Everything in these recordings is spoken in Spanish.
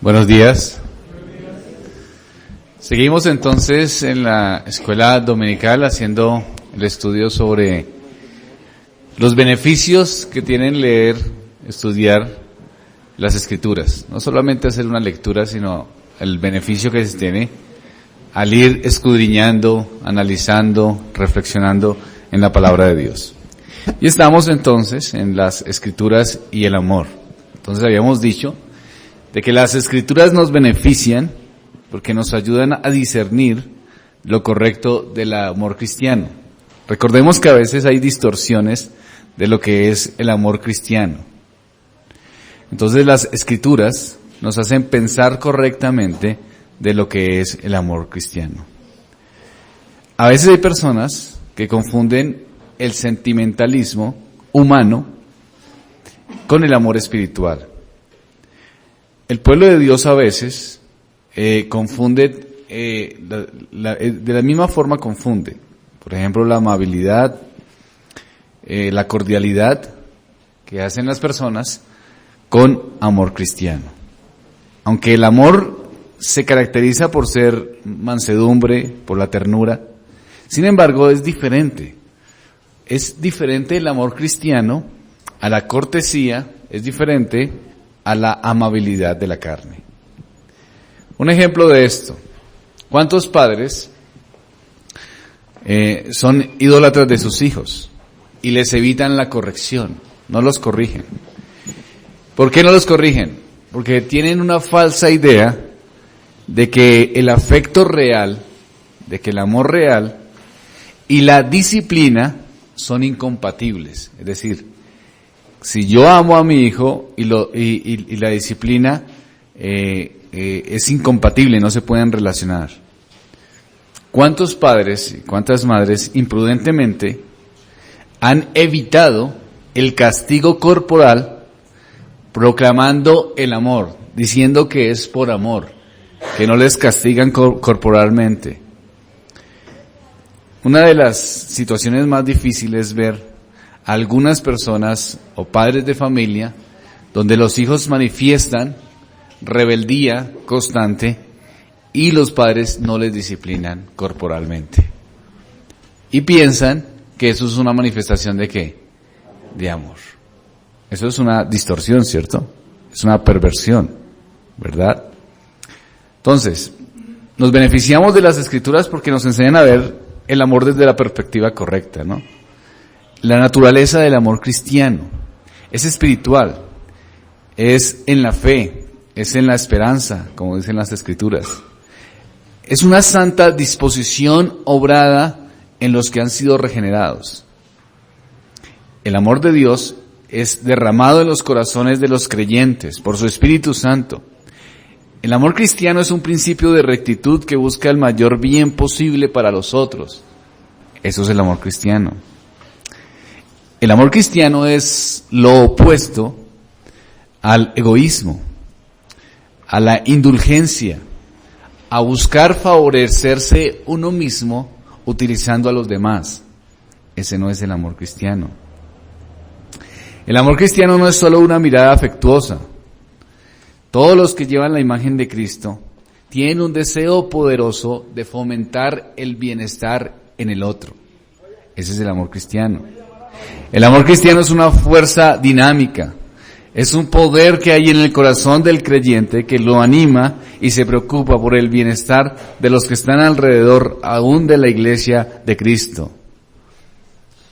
Buenos días. Seguimos entonces en la escuela dominical haciendo el estudio sobre los beneficios que tienen leer, estudiar las escrituras. No solamente hacer una lectura, sino el beneficio que se tiene al ir escudriñando, analizando, reflexionando en la palabra de Dios. Y estamos entonces en las escrituras y el amor. Entonces habíamos dicho de que las escrituras nos benefician porque nos ayudan a discernir lo correcto del amor cristiano. Recordemos que a veces hay distorsiones de lo que es el amor cristiano. Entonces las escrituras nos hacen pensar correctamente de lo que es el amor cristiano. A veces hay personas que confunden el sentimentalismo humano con el amor espiritual. El pueblo de Dios a veces confunde, de la misma forma confunde, por ejemplo, la amabilidad, la cordialidad que hacen las personas con amor cristiano. Aunque el amor se caracteriza por ser mansedumbre, por la ternura, sin embargo es diferente. Es diferente el amor cristiano a la cortesía, es diferente a la amabilidad de la carne. Un ejemplo de esto: ¿cuántos padres son idólatras de sus hijos y les evitan la corrección? No los corrigen. ¿Por qué no los corrigen? Porque tienen una falsa idea de que el afecto real, de que el amor real y la disciplina son incompatibles. Es decir, si yo amo a mi hijo y la disciplina es incompatible, no se pueden relacionar. ¿Cuántos padres y cuántas madres imprudentemente han evitado el castigo corporal proclamando el amor, diciendo que es por amor, que no les castigan corporalmente? Una de las situaciones más difíciles es ver a algunas personas o padres de familia donde los hijos manifiestan rebeldía constante y los padres no les disciplinan corporalmente. Y piensan que eso es una manifestación ¿de qué? De amor. Eso es una distorsión, ¿cierto? Es una perversión, ¿verdad? Entonces, nos beneficiamos de las escrituras porque nos enseñan a ver el amor desde la perspectiva correcta, ¿no? La naturaleza del amor cristiano es espiritual, es en la fe, es en la esperanza, como dicen las escrituras. Es una santa disposición obrada en los que han sido regenerados. El amor de Dios es derramado en los corazones de los creyentes por su Espíritu Santo. El amor cristiano es un principio de rectitud que busca el mayor bien posible para los otros. Eso es el amor cristiano. El amor cristiano es lo opuesto al egoísmo, a la indulgencia, a buscar favorecerse uno mismo utilizando a los demás. Ese no es el amor cristiano. El amor cristiano no es solo una mirada afectuosa. Todos los que llevan la imagen de Cristo tienen un deseo poderoso de fomentar el bienestar en el otro. Ese es el amor cristiano. El amor cristiano es una fuerza dinámica, es un poder que hay en el corazón del creyente que lo anima y se preocupa por el bienestar de los que están alrededor aún de la iglesia de Cristo.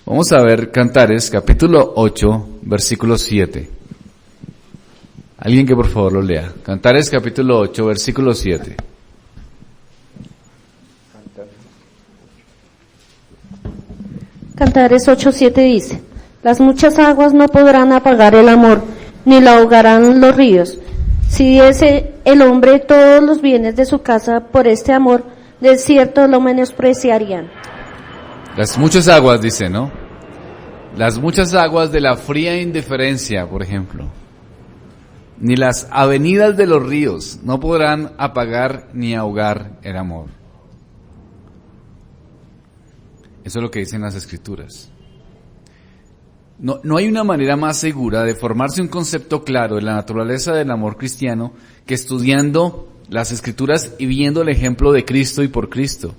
Vamos a ver Cantares, capítulo 8, versículo 7. Alguien que por favor lo lea. Cantares, capítulo 8, versículo 7. Cantares 8:7 dice: las muchas aguas no podrán apagar el amor, ni lo ahogarán los ríos. Si diese el hombre todos los bienes de su casa por este amor, de cierto lo menospreciarían. Las muchas aguas, dice, ¿no? Las muchas aguas de la fría indiferencia, por ejemplo, ni las avenidas de los ríos no podrán apagar ni ahogar el amor. Eso es lo que dicen las escrituras. No hay una manera más segura de formarse un concepto claro de la naturaleza del amor cristiano que estudiando las Escrituras y viendo el ejemplo de Cristo y por Cristo.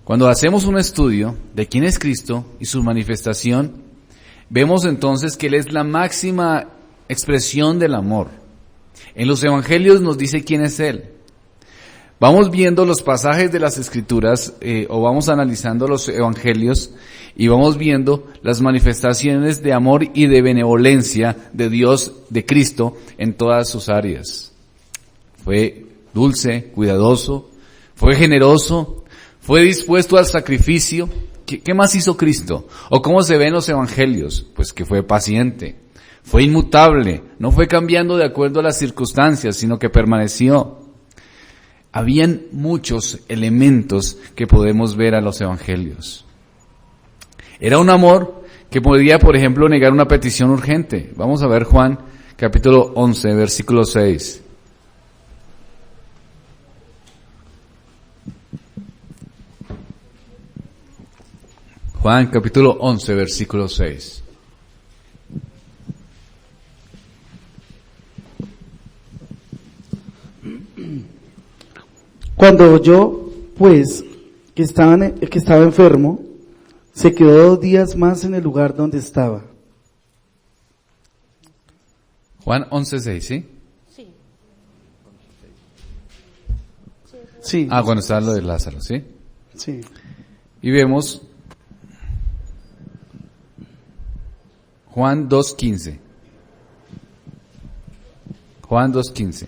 Cuando hacemos un estudio de quién es Cristo y su manifestación, vemos entonces que Él es la máxima expresión del amor. En los Evangelios nos dice quién es Él. Vamos viendo los pasajes de las Escrituras o vamos analizando los Evangelios y vamos viendo las manifestaciones de amor y de benevolencia de Dios, de Cristo, en todas sus áreas. Fue dulce, cuidadoso, fue generoso, fue dispuesto al sacrificio. ¿Qué más hizo Cristo? ¿O cómo se ve en los Evangelios? Pues que fue paciente, fue inmutable, no fue cambiando de acuerdo a las circunstancias, sino que permaneció. Habían muchos elementos que podemos ver a los Evangelios. Era un amor que podía, por ejemplo, negar una petición urgente. Vamos a ver Juan capítulo 11, versículo 6. Juan capítulo 11, versículo 6. Cuando oyó, pues, que estaba enfermo, se quedó 2 días más en el lugar donde estaba. Juan 11, 6, ¿sí? Sí. Sí. Cuando está lo de Lázaro, ¿sí? Sí. Y vemos Juan 2:15. Juan 2:15.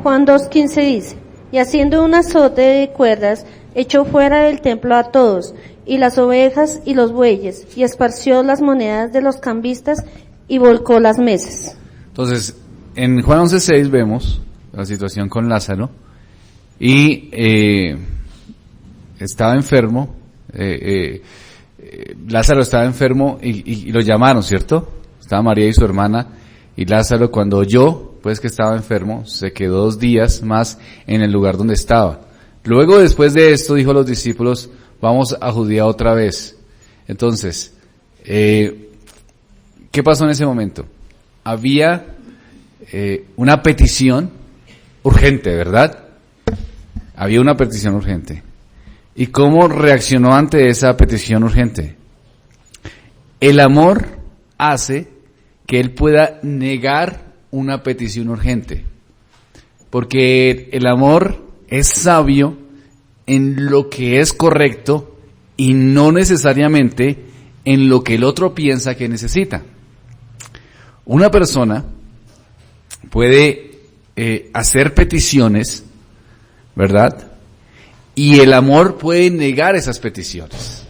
Juan 2:15 dice, y haciendo un azote de cuerdas, echó fuera del templo a todos, y las ovejas y los bueyes, y esparció las monedas de los cambistas, y volcó las mesas. Entonces, en Juan 11:6 vemos la situación con Lázaro, y estaba enfermo, Lázaro estaba enfermo, y lo llamaron, ¿cierto? Estaba María y su hermana, y Lázaro cuando oyó pues que estaba enfermo, se quedó 2 días más en el lugar donde estaba. Luego, después de esto, dijo a los discípulos, vamos a Judea otra vez. Entonces, ¿qué pasó en ese momento? Había una petición urgente, ¿verdad? Había una petición urgente. ¿Y cómo reaccionó ante esa petición urgente? El amor hace que él pueda negar una petición urgente, porque el amor es sabio en lo que es correcto y no necesariamente en lo que el otro piensa que necesita. Una persona puede hacer peticiones, ¿verdad? Y el amor puede negar esas peticiones.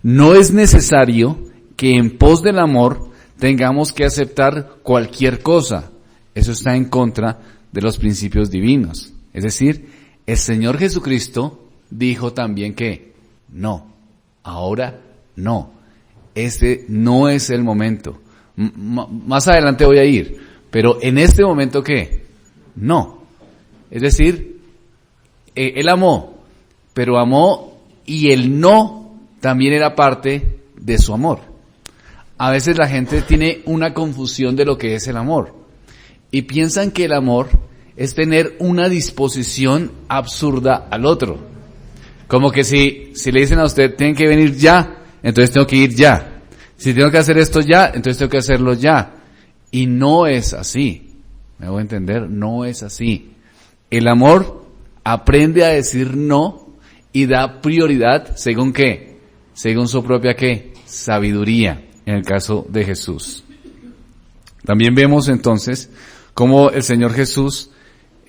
No es necesario que en pos del amor tengamos que aceptar cualquier cosa. Eso está en contra de los principios divinos. Es decir, el Señor Jesucristo dijo también que no, ahora no. Este no es el momento. Más adelante voy a ir, pero en este momento ¿qué? No. Es decir, Él amó, pero amó y el no también era parte de su amor. A veces la gente tiene una confusión de lo que es el amor y piensan que el amor es tener una disposición absurda al otro. Como que si le dicen a usted, tienen que venir ya, entonces tengo que ir ya. Si tengo que hacer esto ya, entonces tengo que hacerlo ya. Y no es así. ¿Me voy a entender? No es así. El amor aprende a decir no y da prioridad según ¿qué? Según su propia ¿qué? Sabiduría. En el caso de Jesús. También vemos entonces cómo el Señor Jesús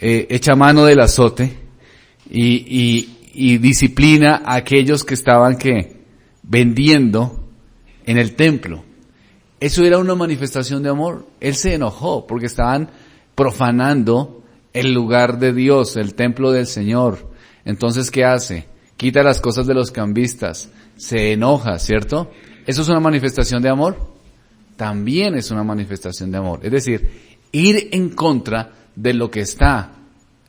echa mano del azote y disciplina a aquellos que estaban ¿qué? Vendiendo en el templo. Eso era una manifestación de amor. Él se enojó porque estaban profanando el lugar de Dios, el templo del Señor. Entonces, ¿qué hace? Quita las cosas de los cambistas, se enoja, ¿cierto? ¿Eso es una manifestación de amor? También es una manifestación de amor. Es decir, ir en contra de lo que está,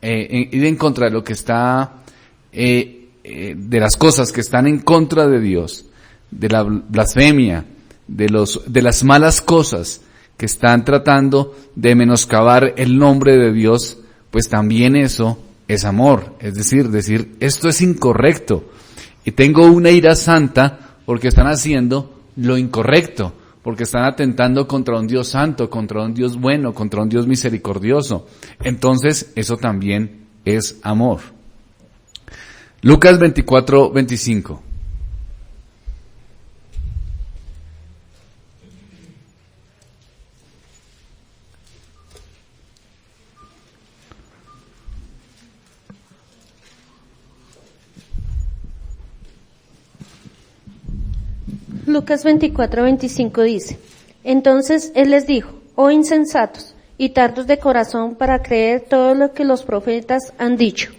ir en contra de lo que está, de las cosas que están en contra de Dios, de la blasfemia, de las malas cosas que están tratando de menoscabar el nombre de Dios, pues también eso es amor. Es decir, esto es incorrecto y tengo una ira santa porque están haciendo lo incorrecto, porque están atentando contra un Dios santo, contra un Dios bueno, contra un Dios misericordioso. Entonces, eso también es amor. Lucas 24:25. Lucas 24:25 dice: Entonces él les dijo: Oh insensatos y tardos de corazón para creer todo lo que los profetas han dicho.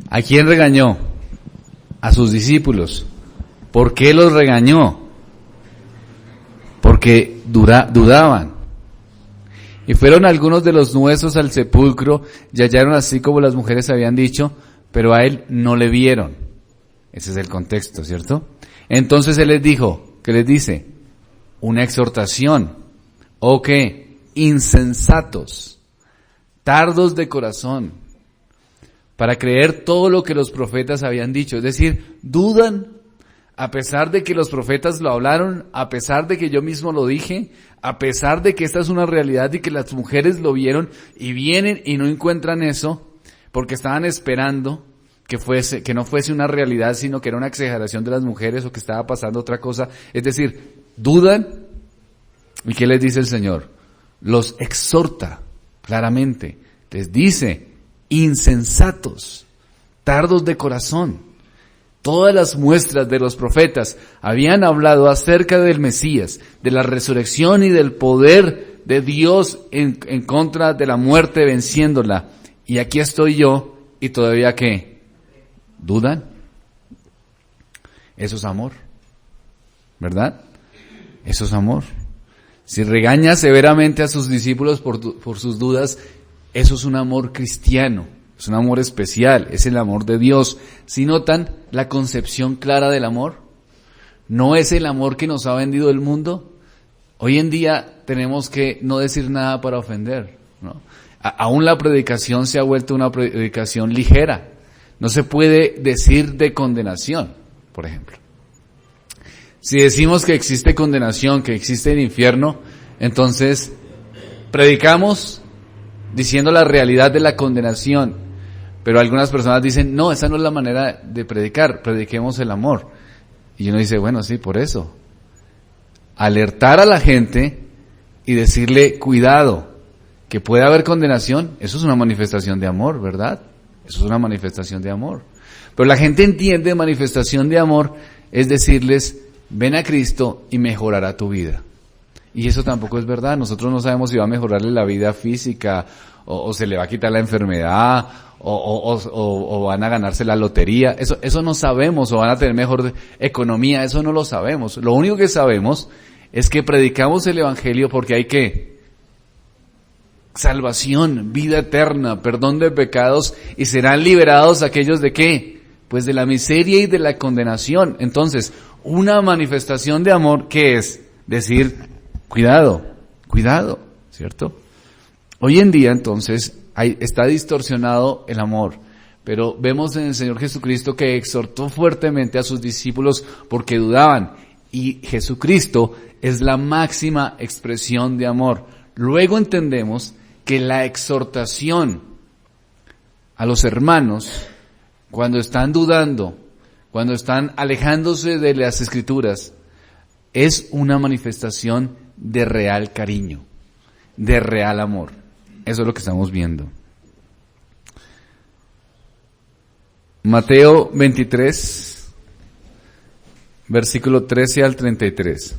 ¿A quién regañó? A sus discípulos. ¿Por qué los regañó? Porque dudaban. Y fueron algunos de los nuestros al sepulcro y hallaron así como las mujeres habían dicho, pero a él no le vieron. Ese es el contexto, ¿cierto? Entonces él les dijo, ¿qué les dice? Una exhortación. ¿O qué? Insensatos, tardos de corazón, para creer todo lo que los profetas habían dicho. Es decir, dudan, a pesar de que los profetas lo hablaron, a pesar de que yo mismo lo dije, a pesar de que esta es una realidad y que las mujeres lo vieron y vienen y no encuentran eso, porque estaban esperando que no fuese una realidad, sino que era una exageración de las mujeres o que estaba pasando otra cosa. Es decir, dudan. ¿Y qué les dice el Señor? Los exhorta claramente. Les dice, insensatos, tardos de corazón. Todas las muestras de los profetas habían hablado acerca del Mesías, de la resurrección y del poder de Dios en contra de la muerte, venciéndola. Y aquí estoy yo, y todavía ¿qué? ¿Dudan? Eso es amor, ¿verdad? Eso es amor. Si regaña severamente a sus discípulos por sus dudas, eso es un amor cristiano, es un amor especial, es el amor de Dios. ¿Sí notan la concepción clara del amor? No es el amor que nos ha vendido el mundo. Hoy en día tenemos que no decir nada para ofender, ¿no? Aún la predicación se ha vuelto una predicación ligera. No se puede decir de condenación, por ejemplo. Si decimos que existe condenación, que existe el infierno, entonces predicamos diciendo la realidad de la condenación. Pero algunas personas dicen, no, esa no es la manera de predicar, prediquemos el amor. Y uno dice, bueno, sí, por eso. Alertar a la gente y decirle, cuidado, que puede haber condenación, eso es una manifestación de amor, ¿verdad? Eso es una manifestación de amor. Pero la gente entiende manifestación de amor es decirles, ven a Cristo y mejorará tu vida. Y eso tampoco es verdad. Nosotros no sabemos si va a mejorarle la vida física, o se le va a quitar la enfermedad, o van a ganarse la lotería. Eso no sabemos, o van a tener mejor economía. Eso no lo sabemos. Lo único que sabemos es que predicamos el Evangelio porque hay que salvación, vida eterna, perdón de pecados, y serán liberados aquellos de ¿qué? Pues de la miseria y de la condenación. Entonces, una manifestación de amor, ¿qué es? Decir, cuidado, ¿cierto? Hoy en día, entonces, está distorsionado el amor, pero vemos en el Señor Jesucristo que exhortó fuertemente a sus discípulos porque dudaban, y Jesucristo es la máxima expresión de amor. Luego entendemos que la exhortación a los hermanos, cuando están dudando, cuando están alejándose de las Escrituras, es una manifestación de real cariño, de real amor. Eso es lo que estamos viendo. Mateo 23, versículo 13 al 33.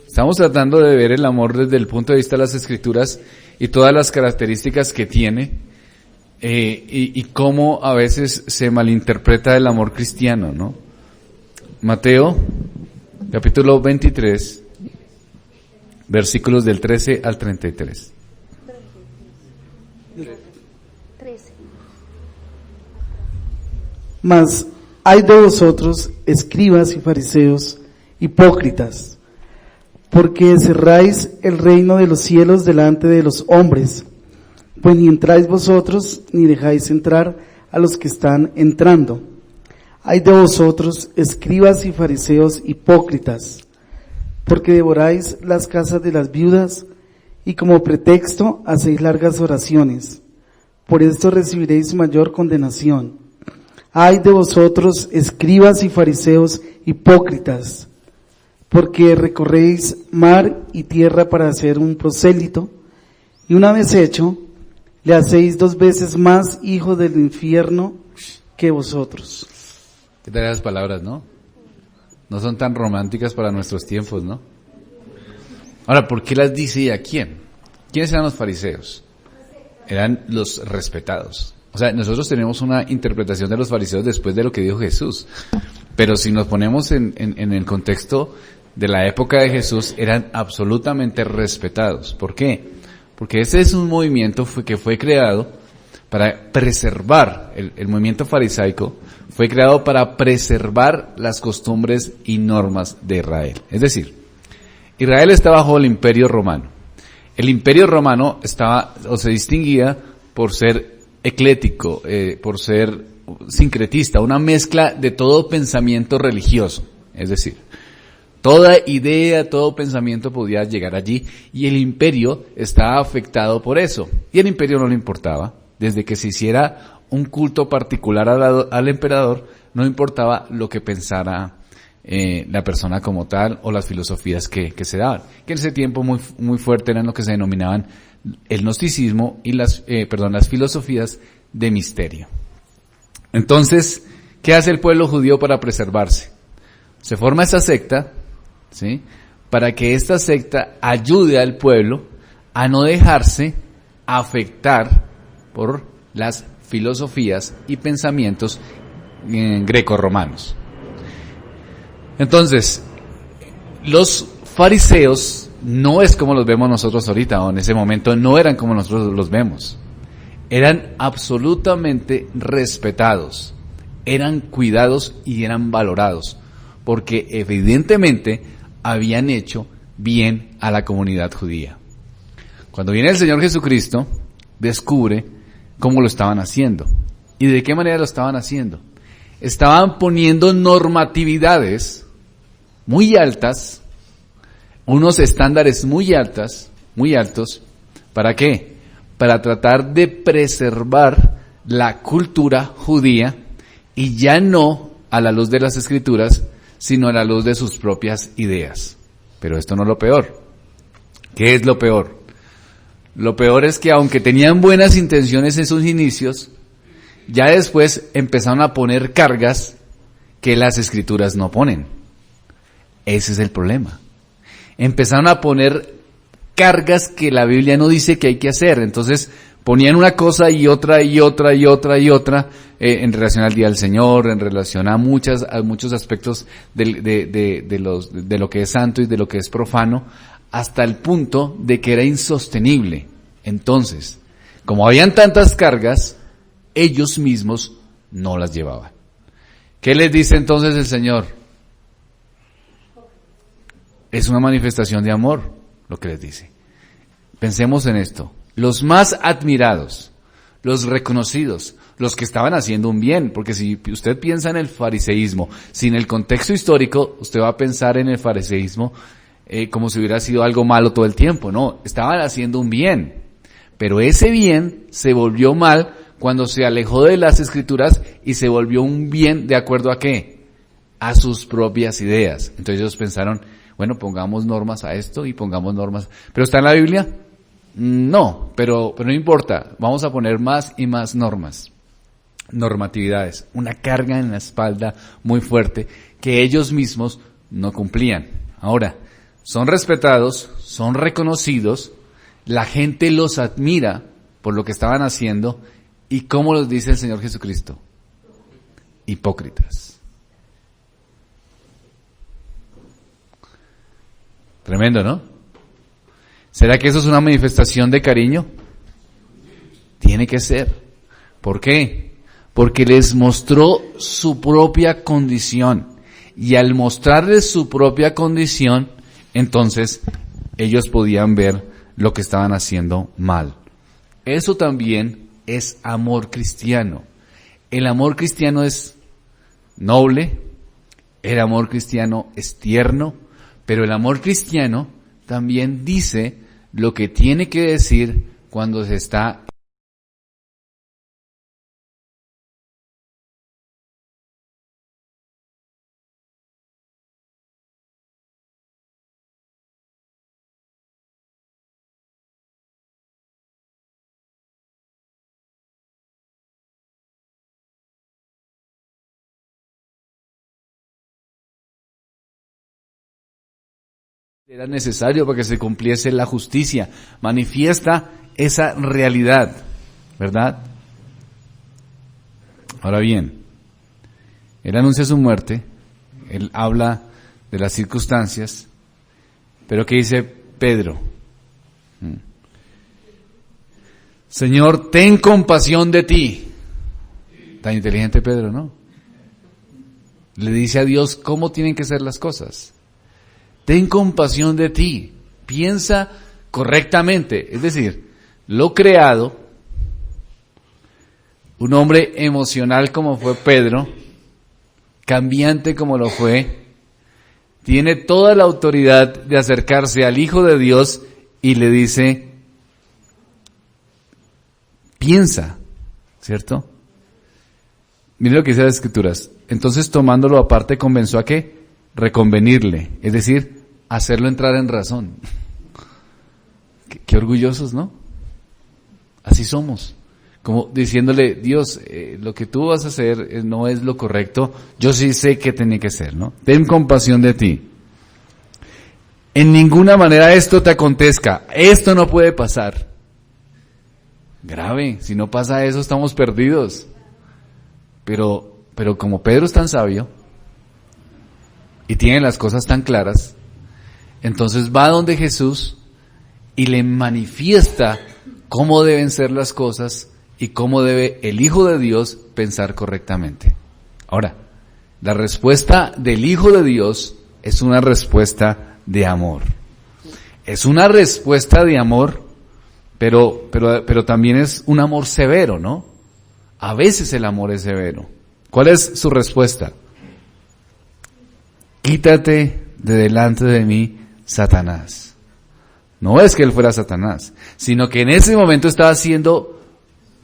Estamos tratando de ver el amor desde el punto de vista de las Escrituras y todas las características que tiene, y cómo a veces se malinterpreta el amor cristiano, ¿no? Mateo, capítulo 23, versículos del 13 al 33. 13. Mas hay de vosotros, escribas y fariseos, hipócritas, porque cerráis el reino de los cielos delante de los hombres, pues ni entráis vosotros, ni dejáis entrar a los que están entrando. Hay de vosotros, escribas y fariseos, hipócritas, porque devoráis las casas de las viudas, y como pretexto hacéis largas oraciones. Por esto recibiréis mayor condenación. Ay de vosotros, escribas y fariseos, hipócritas, porque recorréis mar y tierra para hacer un prosélito, y una vez hecho, le hacéis 2 veces más hijo del infierno que vosotros. ¿Qué tal esas palabras, no? No son tan románticas para nuestros tiempos, ¿no? Ahora, ¿por qué las dice y a quién? ¿Quiénes eran los fariseos? Eran los respetados. O sea, nosotros tenemos una interpretación de los fariseos después de lo que dijo Jesús. Pero si nos ponemos en el contexto de la época de Jesús, eran absolutamente respetados. ¿Por qué? Porque ese es un movimiento que fue creado para preservar, el movimiento farisaico fue creado para preservar las costumbres y normas de Israel. Es decir, Israel está bajo el Imperio Romano. El Imperio Romano se distinguía por ser eclético, por ser sincretista, una mezcla de todo pensamiento religioso. Es decir, toda idea, todo pensamiento podía llegar allí y el imperio estaba afectado por eso. Y el imperio no le importaba. Desde que se hiciera un culto particular al emperador, no importaba lo que pensara la persona como tal o las filosofías que se daban. Que en ese tiempo muy fuerte eran lo que se denominaban el gnosticismo y las filosofías de misterio. Entonces, ¿qué hace el pueblo judío para preservarse? Se forma esa secta, ¿sí? Para que esta secta ayude al pueblo a no dejarse afectar por las filosofías y pensamientos grecorromanos. Entonces, los fariseos no es como los vemos nosotros ahorita, o en ese momento no eran como nosotros los vemos. Eran absolutamente respetados, eran cuidados y eran valorados, porque evidentemente habían hecho bien a la comunidad judía. Cuando viene el Señor Jesucristo, descubre cómo lo estaban haciendo. ¿Y de qué manera lo estaban haciendo? Estaban poniendo normatividades muy altas, unos estándares muy altos, ¿para qué? Para tratar de preservar la cultura judía y ya no a la luz de las Escrituras, sino a la luz de sus propias ideas. Pero esto no es lo peor. ¿Qué es lo peor? Lo peor es que aunque tenían buenas intenciones en sus inicios, ya después empezaron a poner cargas que las Escrituras no ponen. Ese es el problema. Empezaron a poner cargas que la Biblia no dice que hay que hacer. Entonces ponían una cosa y otra y otra y otra y otra en relación al Día del Señor, en relación a muchos aspectos de lo que es santo y de lo que es profano, hasta el punto de que era insostenible. Entonces, como habían tantas cargas, ellos mismos no las llevaban. ¿Qué les dice entonces el Señor? Es una manifestación de amor lo que les dice. Pensemos en esto. Los más admirados, los reconocidos, los que estaban haciendo un bien, porque si usted piensa en el fariseísmo, sin el contexto histórico, usted va a pensar en el fariseísmo como si hubiera sido algo malo todo el tiempo. No, estaban haciendo un bien, pero ese bien se volvió mal cuando se alejó de las Escrituras y se volvió un bien de acuerdo a ¿qué? A sus propias ideas. Entonces ellos pensaron, bueno, pongamos normas a esto y pongamos normas. ¿Pero está en la Biblia? No, pero no importa, vamos a poner más y más normas, normatividades, una carga en la espalda muy fuerte que ellos mismos no cumplían. Ahora, son respetados, son reconocidos, la gente los admira por lo que estaban haciendo y ¿cómo los dice el Señor Jesucristo? Hipócritas. Tremendo, ¿no? ¿Será que eso es una manifestación de cariño? Tiene que ser. ¿Por qué? Porque les mostró su propia condición. Y al mostrarles su propia condición, entonces ellos podían ver lo que estaban haciendo mal. Eso también es amor cristiano. El amor cristiano es noble, el amor cristiano es tierno, pero el amor cristiano también dice lo que tiene que decir cuando se está era necesario para que se cumpliese la justicia. Manifiesta esa realidad, ¿verdad? Ahora bien, él anuncia su muerte, él habla de las circunstancias, pero ¿qué dice Pedro? Señor, ten compasión de ti. Tan inteligente Pedro, ¿no? Le dice a Dios cómo tienen que ser las cosas. Ten compasión de ti, piensa correctamente, es decir, lo creado, un hombre emocional como fue Pedro, cambiante como lo fue, tiene toda la autoridad de acercarse al Hijo de Dios y le dice, piensa, ¿cierto? Mire lo que dice las Escrituras, entonces tomándolo aparte convenció a ¿qué? Reconvenirle, es decir, hacerlo entrar en razón. Qué orgullosos, ¿no? Así somos. Como diciéndole, Dios, lo que tú vas a hacer no es lo correcto, yo sí sé qué tiene que ser, ¿no? Ten compasión de ti. En ninguna manera esto te acontezca, esto no puede pasar. Grave, si no pasa eso estamos perdidos. Pero como Pedro es tan sabio, y tiene las cosas tan claras, entonces va donde Jesús y le manifiesta cómo deben ser las cosas y cómo debe el Hijo de Dios pensar correctamente. Ahora, la respuesta del Hijo de Dios es una respuesta de amor. Es una respuesta de amor, pero también es un amor severo, ¿no? A veces el amor es severo. ¿Cuál es su respuesta? Quítate de delante de mí, Satanás. No es que él fuera Satanás, sino que en ese momento estaba siendo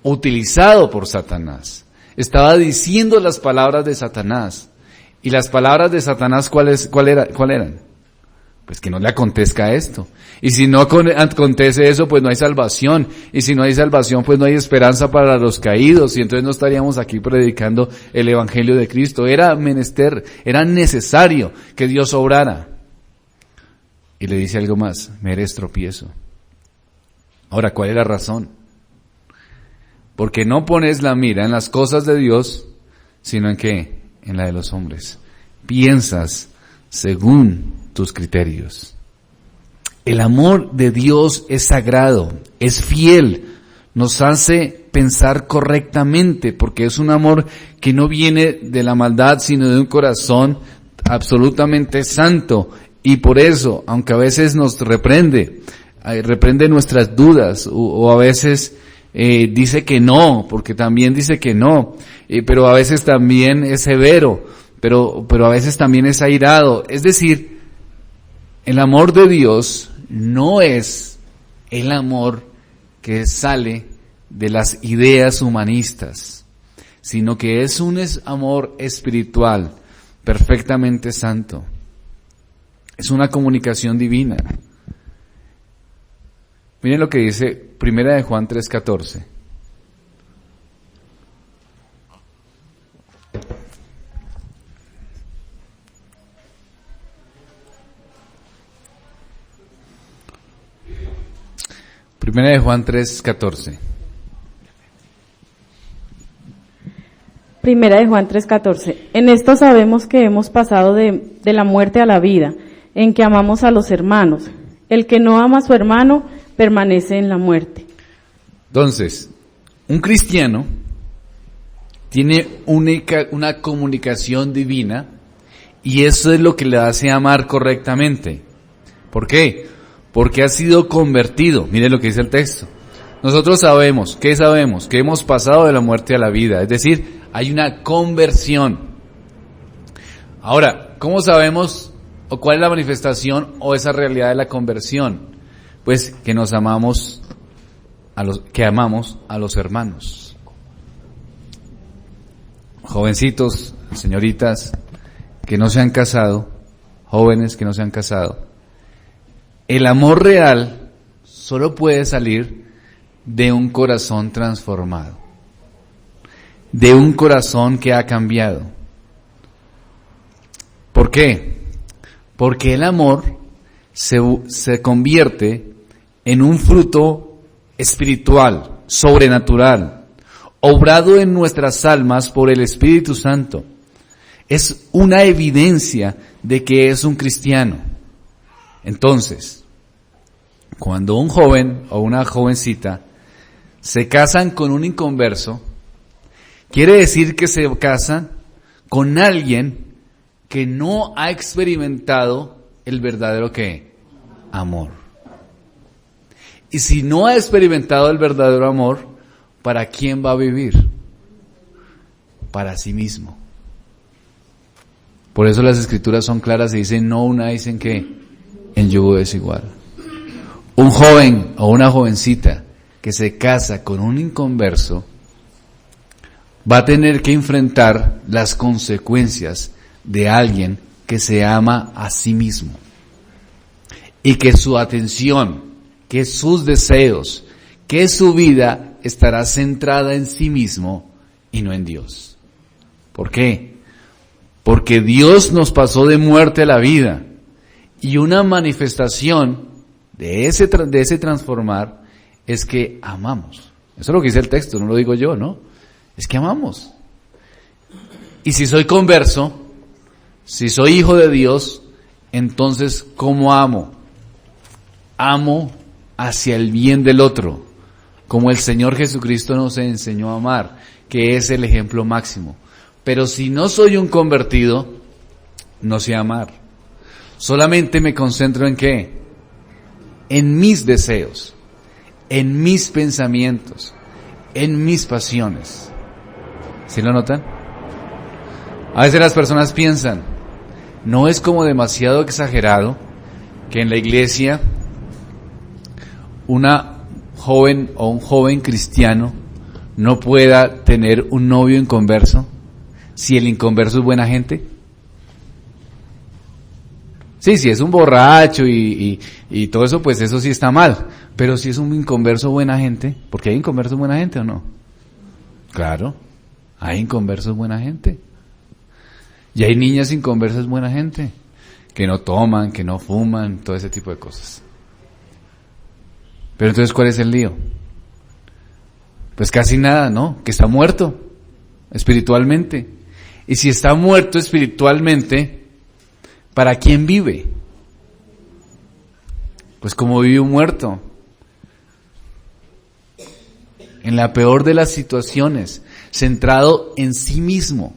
utilizado por Satanás. Estaba diciendo las palabras de Satanás. Y las palabras de Satanás, ¿cuál eran? Pues que no le acontezca esto. Y si no acontece eso, pues no hay salvación. Y si no hay salvación, pues no hay esperanza para los caídos. Y entonces no estaríamos aquí predicando el Evangelio de Cristo. Era menester, era necesario que Dios obrara. Y le dice algo más, me eres tropiezo. Ahora, ¿cuál es la razón? Porque no pones la mira en las cosas de Dios, sino en ¿qué? En la de los hombres. Piensas según tus criterios. El amor de Dios es sagrado, es fiel, nos hace pensar correctamente, porque es un amor que no viene de la maldad, sino de un corazón absolutamente santo. Y por eso, aunque a veces nos reprende nuestras dudas, o a veces dice que no, porque también dice que no, pero a veces también es severo, pero a veces también es airado. Es decir, el amor de Dios no es el amor que sale de las ideas humanistas, sino que es un amor espiritual, perfectamente santo. Es una comunicación divina. Miren lo que dice 1 de Juan 3:14. Primera de Juan 3:14. Primera de Juan 3:14. En esto sabemos que hemos pasado de la muerte a la vida, en que amamos a los hermanos. El que no ama a su hermano permanece en la muerte. Entonces, un cristiano tiene una comunicación divina y eso es lo que le hace amar correctamente. ¿Por qué? Porque ha sido convertido. Mire lo que dice el texto. Nosotros sabemos? Que hemos pasado de la muerte a la vida. Es decir, hay una conversión. Ahora, ¿cómo sabemos o cuál es la manifestación o esa realidad de la conversión? Pues que nos amamos que amamos a los hermanos. Jovencitos, señoritas que no se han casado, jóvenes que no se han casado, el amor real solo puede salir de un corazón transformado, de un corazón que ha cambiado. ¿Por qué? Porque el amor se convierte en un fruto espiritual, sobrenatural, obrado en nuestras almas por el Espíritu Santo. Es una evidencia de que es un cristiano. Entonces, cuando un joven o una jovencita se casan con un inconverso, quiere decir que se casan con alguien que no ha experimentado el verdadero ¿qué? Amor. Y si no ha experimentado el verdadero amor, ¿para quién va a vivir? Para sí mismo. Por eso las escrituras son claras y dicen, no unáis en qué, en yugo desigual. Un joven o una jovencita que se casa con un inconverso va a tener que enfrentar las consecuencias de alguien que se ama a sí mismo y que su atención, que sus deseos, que su vida estará centrada en sí mismo y no en Dios. ¿Por qué? Porque Dios nos pasó de muerte a la vida y una manifestación de ese transformar es que amamos. Eso es lo que dice el texto, no lo digo yo, ¿no? Es que amamos. Y si soy converso, si soy hijo de Dios, entonces ¿cómo amo? Amo hacia el bien del otro, como el Señor Jesucristo nos enseñó a amar, que es el ejemplo máximo. Pero si no soy un convertido, no sé amar. Solamente me concentro en ¿qué? En mis deseos, en mis pensamientos, en mis pasiones. ¿Sí lo notan? A veces las personas piensan, ¿no es como demasiado exagerado que en la iglesia una joven o un joven cristiano no pueda tener un novio inconverso si el inconverso es buena gente? Sí, si es un borracho y todo eso, pues eso sí está mal. Pero si es un inconverso buena gente, ¿porque hay inconversos buena gente o no? Claro, hay inconversos buena gente. Y hay niñas inconversas buena gente, que no toman, que no fuman, todo ese tipo de cosas. Pero entonces, ¿cuál es el lío? Pues casi nada, ¿no? Que está muerto espiritualmente. Y si está muerto espiritualmente, ¿para quién vive? Pues como vive un muerto. En la peor de las situaciones, centrado en sí mismo,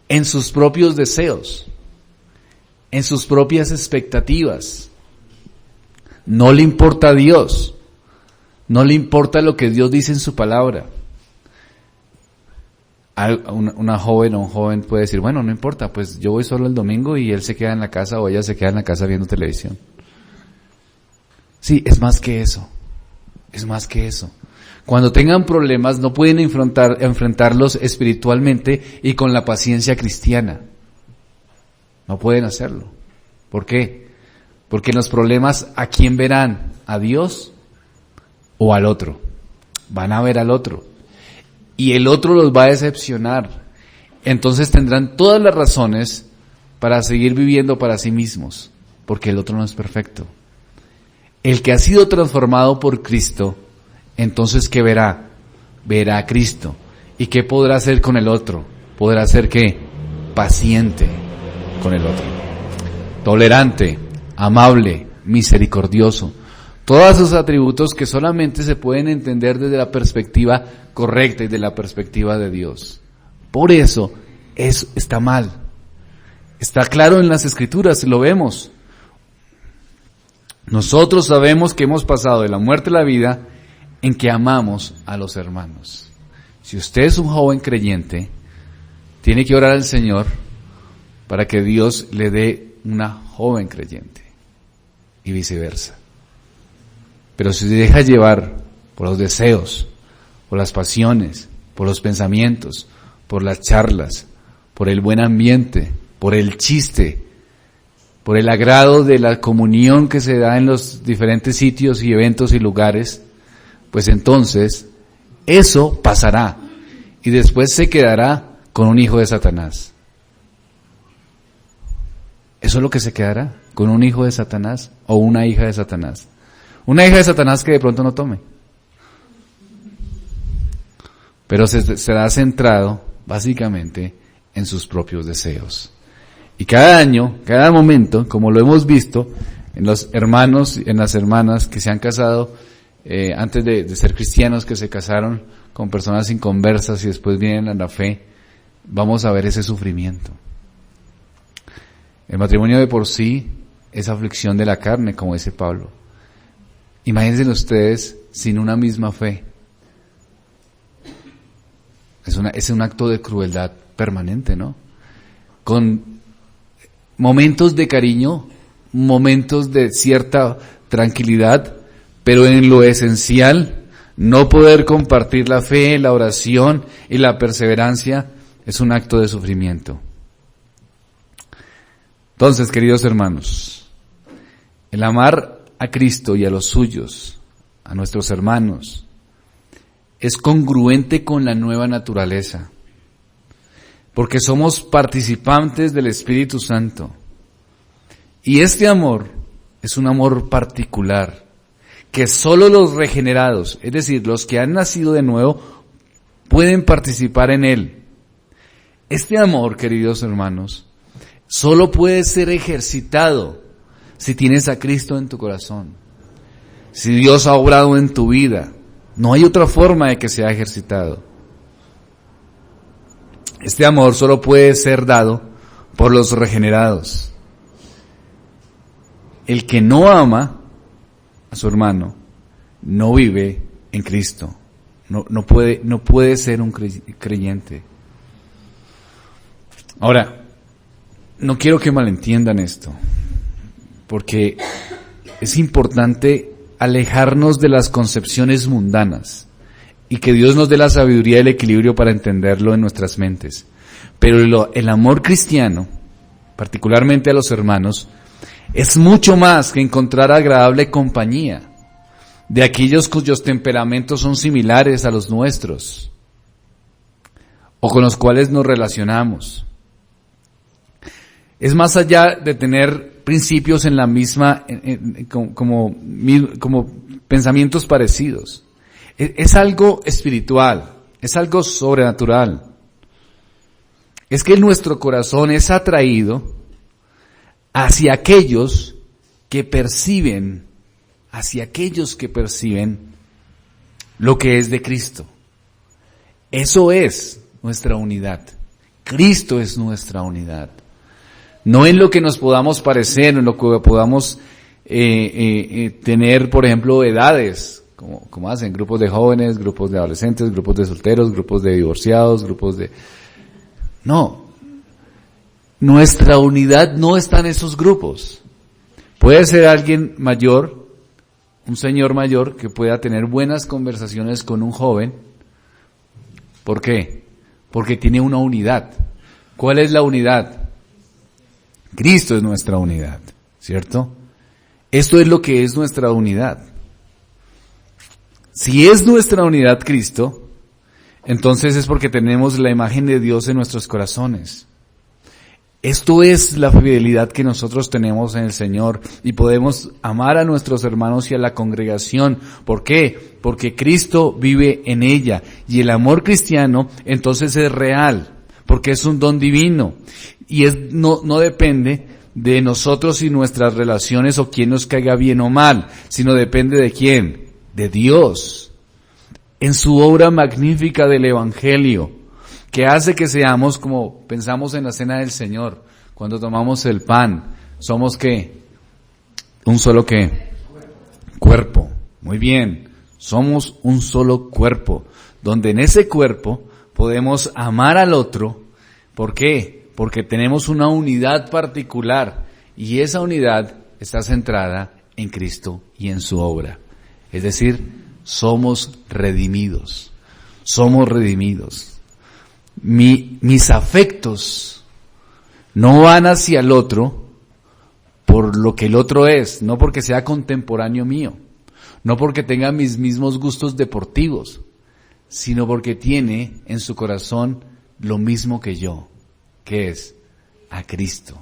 en sus propios deseos, en sus propias expectativas. No le importa a Dios, no le importa lo que Dios dice en su palabra. Una joven o un joven puede decir, bueno, no importa, pues yo voy solo el domingo y él se queda en la casa o ella se queda en la casa viendo televisión. Sí, es más que eso, es más que eso. Cuando tengan problemas no pueden enfrentarlos espiritualmente y con la paciencia cristiana. No pueden hacerlo. ¿Por qué? Porque en los problemas, ¿a quién verán? ¿A Dios o al otro? Van a ver al otro. Y el otro los va a decepcionar. Entonces tendrán todas las razones para seguir viviendo para sí mismos, porque el otro no es perfecto. El que ha sido transformado por Cristo, entonces ¿qué verá? Verá a Cristo. ¿Y qué podrá hacer con el otro? Podrá ser ¿qué? Paciente con el otro. Tolerante, amable, misericordioso. Todos esos atributos que solamente se pueden entender desde la perspectiva correcta y de la perspectiva de Dios. Por eso está mal. Está claro en las Escrituras, lo vemos. Nosotros sabemos que hemos pasado de la muerte a la vida en que amamos a los hermanos. Si usted es un joven creyente, tiene que orar al Señor para que Dios le dé una joven creyente y viceversa. Pero si se deja llevar por los deseos, por las pasiones, por los pensamientos, por las charlas, por el buen ambiente, por el chiste, por el agrado de la comunión que se da en los diferentes sitios y eventos y lugares, pues entonces eso pasará y después se quedará con un hijo de Satanás. Eso es lo que se quedará, con un hijo de Satanás o una hija de Satanás. Una hija de Satanás que de pronto no tome. Pero será centrado básicamente en sus propios deseos. Y cada año, cada momento, como lo hemos visto en los hermanos, en las hermanas que se han casado antes de ser cristianos, que se casaron con personas inconversas y después vienen a la fe, vamos a ver ese sufrimiento. El matrimonio de por sí es aflicción de la carne, como dice Pablo. Imagínense ustedes sin una misma fe. Es un acto de crueldad permanente, ¿no? Con momentos de cariño, momentos de cierta tranquilidad, pero en lo esencial, no poder compartir la fe, la oración y la perseverancia es un acto de sufrimiento. Entonces, queridos hermanos, el amar a Cristo y a los suyos, a nuestros hermanos, es congruente con la nueva naturaleza, porque somos participantes del Espíritu Santo. Y este amor es un amor particular, que solo los regenerados, es decir, los que han nacido de nuevo, pueden participar en él. Este amor, queridos hermanos, solo puede ser ejercitado si tienes a Cristo en tu corazón. Si Dios ha obrado en tu vida, no hay otra forma de que sea ejercitado. Este amor solo puede ser dado por los regenerados. El que no ama a su hermano no vive en Cristo. No puede ser un creyente. Ahora, no quiero que malentiendan esto, porque es importante alejarnos de las concepciones mundanas y que Dios nos dé la sabiduría y el equilibrio para entenderlo en nuestras mentes. Pero el amor cristiano, particularmente a los hermanos, es mucho más que encontrar agradable compañía de aquellos cuyos temperamentos son similares a los nuestros o con los cuales nos relacionamos. Es más allá de tener principios en la misma, como pensamientos parecidos. Es algo espiritual, es algo sobrenatural. Es que nuestro corazón es atraído hacia aquellos que perciben lo que es de Cristo. Eso es nuestra unidad. Cristo es nuestra unidad. No en lo que nos podamos parecer, en lo que podamos tener, por ejemplo, edades, como hacen grupos de jóvenes, grupos de adolescentes, grupos de solteros, grupos de divorciados, grupos de... No, nuestra unidad no está en esos grupos. Puede ser alguien mayor, un señor mayor, que pueda tener buenas conversaciones con un joven. ¿Por qué? Porque tiene una unidad. ¿Cuál es la unidad? Cristo es nuestra unidad, ¿cierto? Esto es lo que es nuestra unidad. Si es nuestra unidad Cristo, entonces es porque tenemos la imagen de Dios en nuestros corazones. Esto es la fidelidad que nosotros tenemos en el Señor y podemos amar a nuestros hermanos y a la congregación. ¿Por qué? Porque Cristo vive en ella y el amor cristiano entonces es real, porque es un don divino y no depende de nosotros y nuestras relaciones o quién nos caiga bien o mal, sino depende de quién, de Dios, en su obra magnífica del Evangelio, que hace que seamos, como pensamos en la cena del Señor, cuando tomamos el pan, somos ¿qué? Un solo ¿qué? Cuerpo. Muy bien, somos un solo cuerpo, donde en ese cuerpo podemos amar al otro. ¿Por qué? Porque tenemos una unidad particular y esa unidad está centrada en Cristo y en su obra. Es decir, somos redimidos. Somos redimidos. Mis afectos no van hacia el otro por lo que el otro es, no porque sea contemporáneo mío, no porque tenga mis mismos gustos deportivos, sino porque tiene en su corazón lo mismo que yo, que es a Cristo.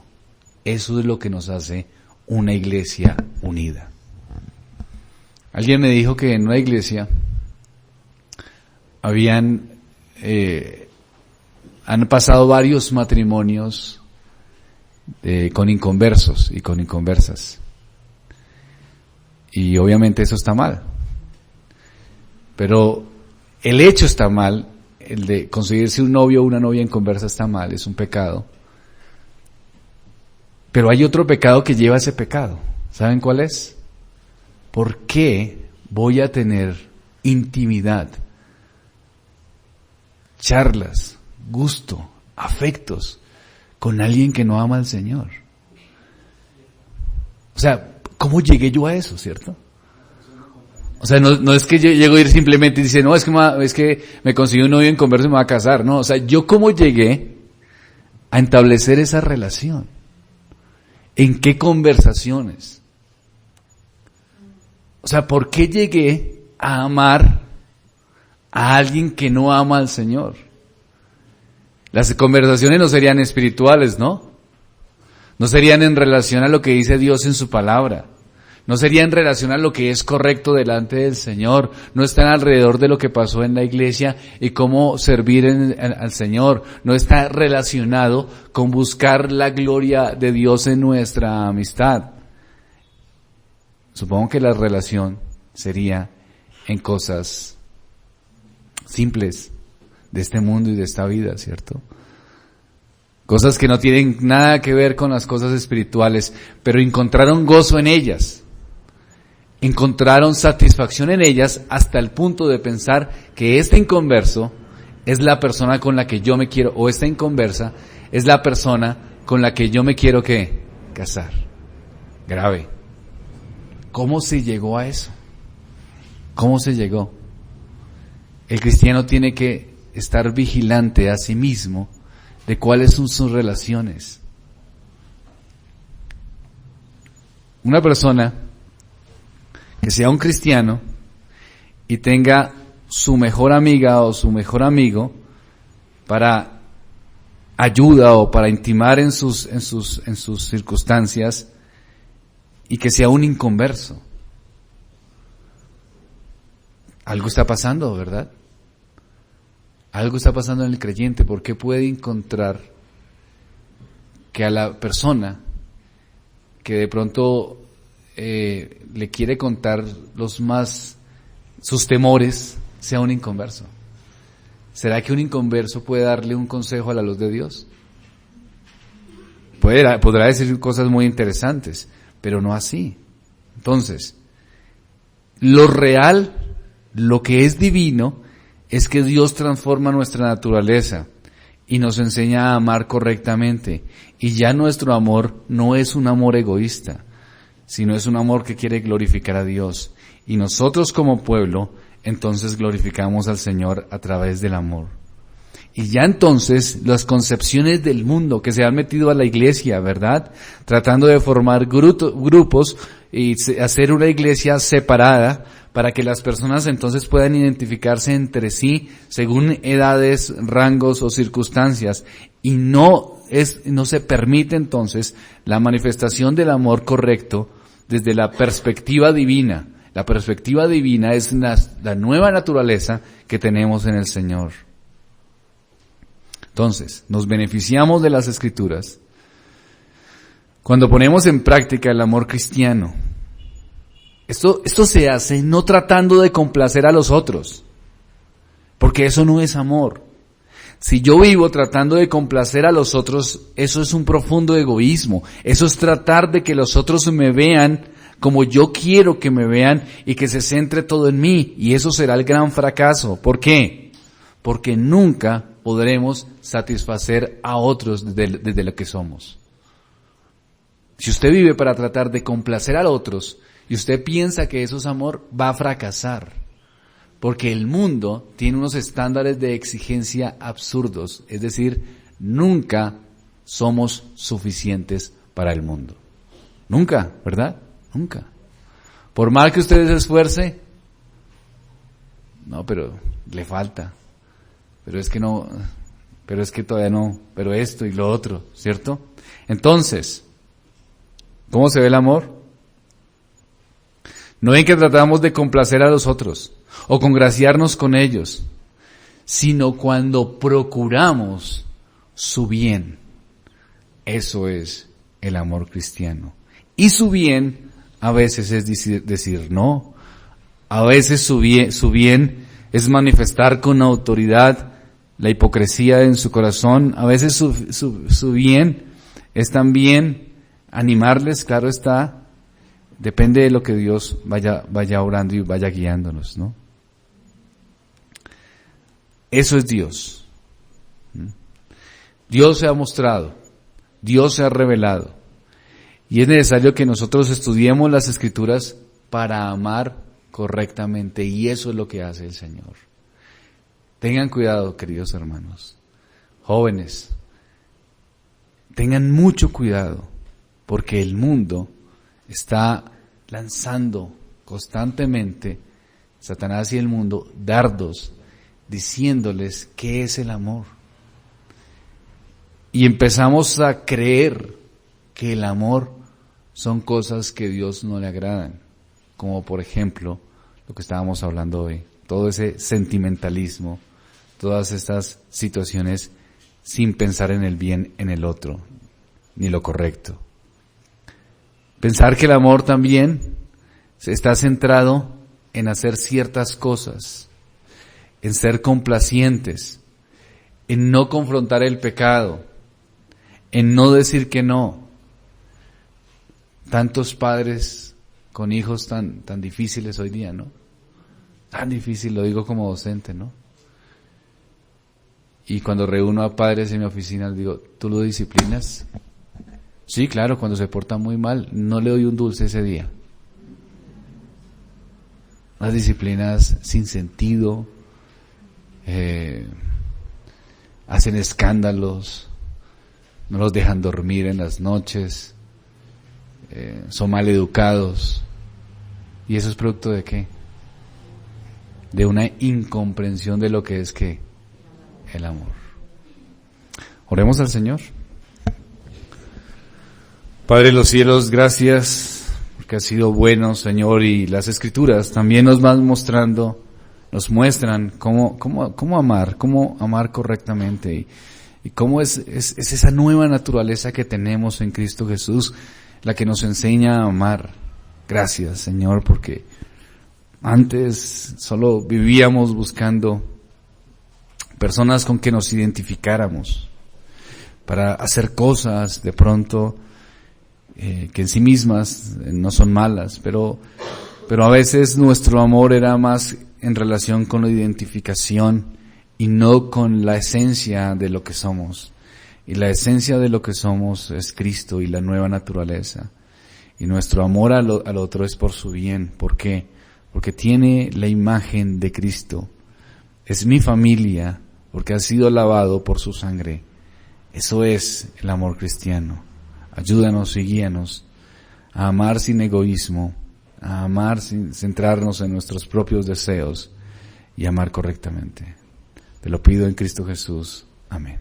Eso es lo que nos hace una iglesia unida. Alguien me dijo que en una iglesia han pasado varios matrimonios con inconversos y con inconversas. Y obviamente eso está mal. Pero el hecho está mal, el de conseguirse un novio o una novia inconversa está mal, es un pecado. Pero hay otro pecado que lleva a ese pecado. ¿Saben cuál es? ¿Por qué voy a tener intimidad, charlas, gusto, afectos con alguien que no ama al Señor? O sea, ¿cómo llegué yo a eso, cierto? O sea, no es que yo llego a ir simplemente y dice, no, es que me conseguí un novio inconverso y me voy a casar. No, o sea, ¿yo cómo llegué a establecer esa relación? ¿En qué conversaciones? O sea, ¿por qué llegué a amar a alguien que no ama al Señor? Las conversaciones no serían espirituales, ¿no? No serían en relación a lo que dice Dios en su palabra. No sería en relación a lo que es correcto delante del Señor. No están alrededor de lo que pasó en la iglesia y cómo servir al Señor. No está relacionado con buscar la gloria de Dios en nuestra amistad. Supongo que la relación sería en cosas simples de este mundo y de esta vida, ¿cierto? Cosas que no tienen nada que ver con las cosas espirituales, pero encontraron gozo en ellas. Encontraron satisfacción en ellas hasta el punto de pensar que este inconverso es la persona con la que yo me quiero, o esta inconversa es la persona con la que yo me quiero ¿qué? Casar. Grave. ¿Cómo se llegó a eso? ¿Cómo se llegó? El cristiano tiene que estar vigilante a sí mismo de cuáles son sus relaciones. Una persona que sea un cristiano y tenga su mejor amiga o su mejor amigo para ayuda o para intimar en sus circunstancias, y que sea un inconverso. Algo está pasando, ¿verdad? Algo está pasando en el creyente, porque puede encontrar que a la persona que de pronto le quiere contar sus temores, sea un inconverso. ¿Será que un inconverso puede darle un consejo a la luz de Dios? Podrá decir cosas muy interesantes, pero no así. Entonces, lo real, lo que es divino, es que Dios transforma nuestra naturaleza y nos enseña a amar correctamente. Y ya nuestro amor no es un amor egoísta, sino es un amor que quiere glorificar a Dios. Y nosotros como pueblo, entonces glorificamos al Señor a través del amor. Y ya entonces las concepciones del mundo que se han metido a la iglesia, ¿verdad? Tratando de formar grupos y hacer una iglesia separada para que las personas entonces puedan identificarse entre sí según edades, rangos o circunstancias. Y no se permite entonces la manifestación del amor correcto desde la perspectiva divina. La perspectiva divina es la nueva naturaleza que tenemos en el Señor. Entonces, nos beneficiamos de las Escrituras Cuando ponemos en práctica el amor cristiano, esto se hace no tratando de complacer a los otros, porque eso no es amor. Si yo vivo tratando de complacer a los otros, eso es un profundo egoísmo. Eso es tratar de que los otros me vean como yo quiero que me vean y que se centre todo en mí. Y eso será el gran fracaso. ¿Por qué? Porque nunca podremos satisfacer a otros desde lo que somos. Si usted vive para tratar de complacer a otros y usted piensa que eso es amor, va a fracasar. Porque el mundo tiene unos estándares de exigencia absurdos. Es decir, nunca somos suficientes para el mundo. Nunca, ¿verdad? Nunca. Por mal que usted se esfuerce, no, pero le falta. Pero es que no, pero es que todavía no, pero esto y lo otro, ¿cierto? Entonces, ¿cómo se ve el amor? No en que tratamos de complacer a los otros o congraciarnos con ellos, sino cuando procuramos su bien. Eso es el amor cristiano. Y su bien a veces es decir no. A veces su bien es manifestar con autoridad la hipocresía en su corazón. A veces su bien es también animarles, claro está. Depende de lo que Dios vaya orando y vaya guiándonos, ¿no? Eso es Dios. Dios se ha mostrado, Dios se ha revelado. Y es necesario que nosotros estudiemos las Escrituras para amar correctamente. Y eso es lo que hace el Señor. Tengan cuidado, queridos hermanos. Jóvenes, tengan mucho cuidado, porque el mundo está lanzando constantemente, Satanás y el mundo, dardos, diciéndoles qué es el amor. Y empezamos a creer que el amor son cosas que a Dios no le agradan, como por ejemplo lo que estábamos hablando hoy, todo ese sentimentalismo, todas estas situaciones sin pensar en el bien en el otro, ni lo correcto. Pensar que el amor también está centrado en hacer ciertas cosas, en ser complacientes, en no confrontar el pecado, en no decir que no. Tantos padres con hijos tan difíciles hoy día, ¿no? Tan difícil, lo digo como docente, ¿no? Y cuando reúno a padres en mi oficina, les digo, ¿tú lo disciplinas? Sí, claro, cuando se porta muy mal, no le doy un dulce ese día. Las disciplinas sin sentido, hacen escándalos, no los dejan dormir en las noches, son mal educados. ¿Y eso es producto de qué? De una incomprensión de lo que es que el amor. Oremos al Señor. Padre de los cielos, gracias porque has sido bueno, Señor, y las Escrituras también nos van mostrando, nos muestran cómo amar correctamente y cómo es esa nueva naturaleza que tenemos en Cristo Jesús, la que nos enseña a amar. Gracias, Señor, porque antes solo vivíamos buscando personas con que nos identificáramos para hacer cosas de pronto que en sí mismas no son malas, pero a veces nuestro amor era más en relación con la identificación y no con la esencia de lo que somos. Y la esencia de lo que somos es Cristo y la nueva naturaleza. Y nuestro amor al otro es por su bien. ¿Por qué? Porque tiene la imagen de Cristo. Es mi familia porque ha sido lavado por su sangre. Eso es el amor cristiano. Ayúdanos y guíanos a amar sin egoísmo, a amar sin centrarnos en nuestros propios deseos y amar correctamente. Te lo pido en Cristo Jesús. Amén.